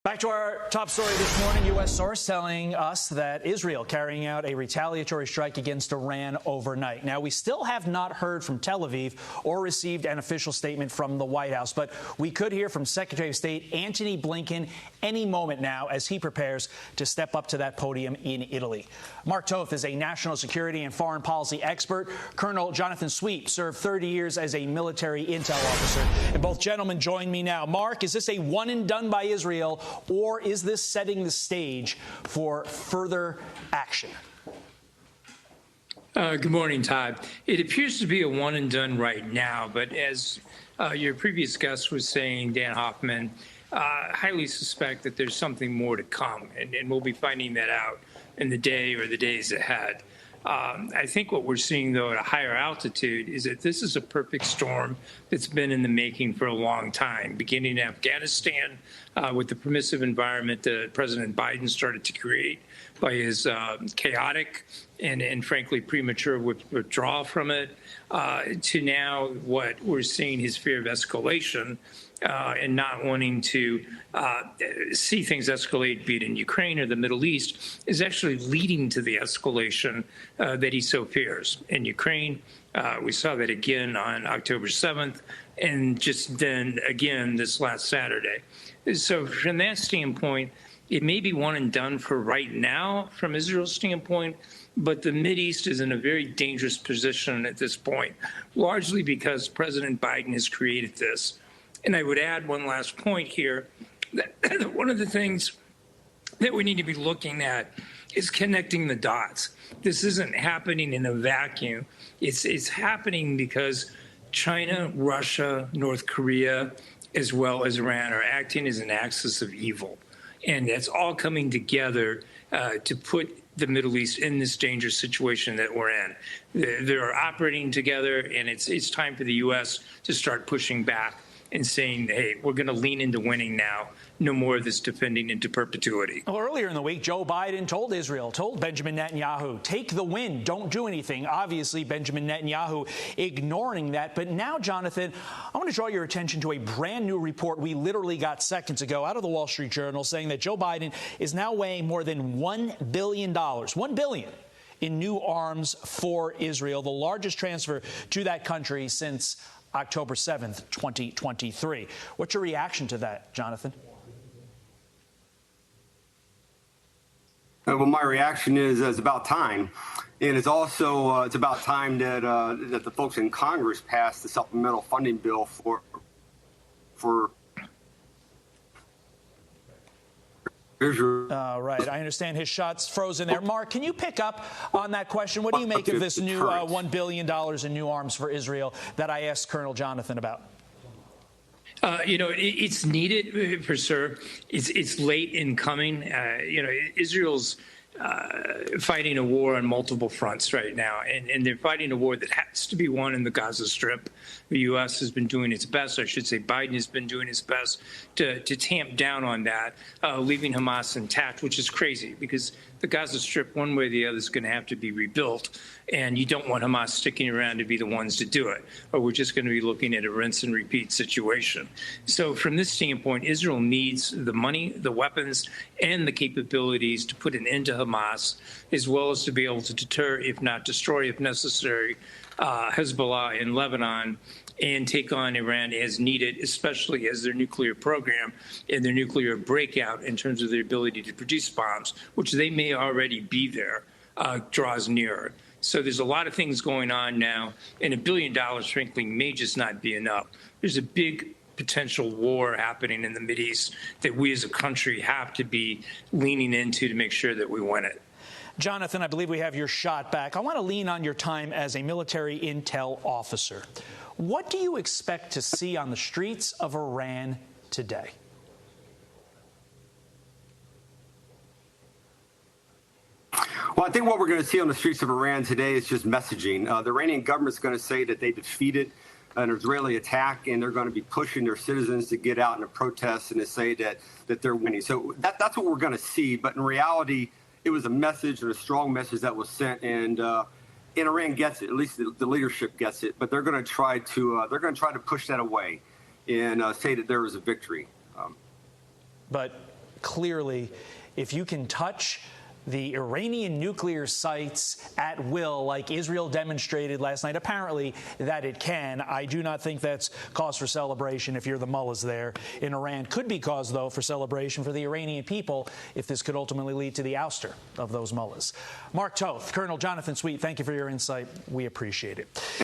Back to our top story this morning. U.S. source telling us that Israel carrying out a retaliatory strike against Iran overnight. Now, we still have not heard from Tel Aviv or received an official statement from the White House, but we could hear from Secretary of State Antony Blinken any moment now as he prepares to step up to that podium in Italy. Mark Toth is a national security and foreign policy expert. Colonel Jonathan Sweet served 30 years as a military intel officer. And both gentlemen join me now. Mark, is this a one and done by Israel, or is this setting the stage for further action? Good morning, Todd. It appears to be a one and done right now, but as your previous guest was saying, Dan Hoffman, highly suspect that there's something more to come, and we'll be finding that out in the day or the days ahead. I think what we're seeing, though, at a higher altitude is that this is a perfect storm that's been in the making for a long time, beginning in Afghanistan with the permissive environment that President Biden started to create by his chaotic and frankly, premature withdrawal from it, to now what we're seeing, his fear of escalation and not wanting to see things escalate, be it in Ukraine or the Middle East, is actually leading to the escalation that he so fears. In Ukraine, we saw that again on October 7th, and just then again this last Saturday. So from that standpoint, it may be one and done for right now from Israel's standpoint, but the Mideast is in a very dangerous position at this point, largely because President Biden has created this. And I would add one last point here, that one of the things that we need to be looking at is connecting the dots. This isn't happening in a vacuum. It's happening because China, Russia, North Korea, as well as Iran are acting as an axis of evil. And that's all coming together to put the Middle East in this dangerous situation that we're in. They're operating together, and it's time for the U.S. to start pushing back and saying, hey, we're going to lean into winning now. No more of this defending into perpetuity. Well, earlier in the week, Joe Biden told Benjamin Netanyahu, take the win, don't do anything. Obviously, Benjamin Netanyahu ignoring that. But now, Jonathan, I want to draw your attention to a brand new report we literally got seconds ago out of the Wall Street Journal saying that Joe Biden is now weighing more than $1 billion, $1 billion in new arms for Israel, the largest transfer to that country since October 7th, 2023. What's your reaction to that, Jonathan? Well, my reaction is it's about time. And it's also it's about time that that the folks in Congress passed the supplemental funding bill for Israel. Right. I understand his shot's frozen there. Mark, can you pick up on that question? What do you make of this new $1 billion in new arms for Israel that I asked Colonel Jonathan about? It's needed for sure. It's late in coming. Israel's fighting a war on multiple fronts right now, and they're fighting a war that has to be won in the Gaza Strip. The U.S. has been doing its best, I should say Biden has been doing his best to tamp down on that, leaving Hamas intact, which is crazy because the Gaza Strip, one way or the other, is going to have to be rebuilt, and you don't want Hamas sticking around to be the ones to do it, or we're just going to be looking at a rinse and repeat situation. So from this standpoint, Israel needs the money, the weapons, and the capabilities to put an end to Hamas, as well as to be able to deter, if not destroy, if necessary, Hezbollah in Lebanon, and take on Iran as needed, especially as their nuclear program and their nuclear breakout in terms of their ability to produce bombs, which they may already be there, draws nearer. So there's a lot of things going on now, and $1 billion, frankly, may just not be enough. There's a big potential war happening in the Mideast that we as a country have to be leaning into to make sure that we win it. Jonathan, I believe we have your shot back. I want to lean on your time as a military intel officer. What do you expect to see on the streets of Iran today? Well, I think what we're going to see on the streets of Iran today is just messaging. The Iranian government is going to say that they defeated an Israeli attack, and they're going to be pushing their citizens to get out and to protest and to say that they're winning. So that's what we're going to see. But in reality, it was a message and a strong message that was sent, and Iran gets it. At least the leadership gets it. But they're going to try to push that away and say that there was a victory. But clearly, if you can touch the Iranian nuclear sites at will, like Israel demonstrated last night, apparently that it can. I do not think that's cause for celebration if you're the mullahs there in Iran. Could be cause, though, for celebration for the Iranian people if this could ultimately lead to the ouster of those mullahs. Mark Toth, Colonel Jonathan Sweet, thank you for your insight. We appreciate it.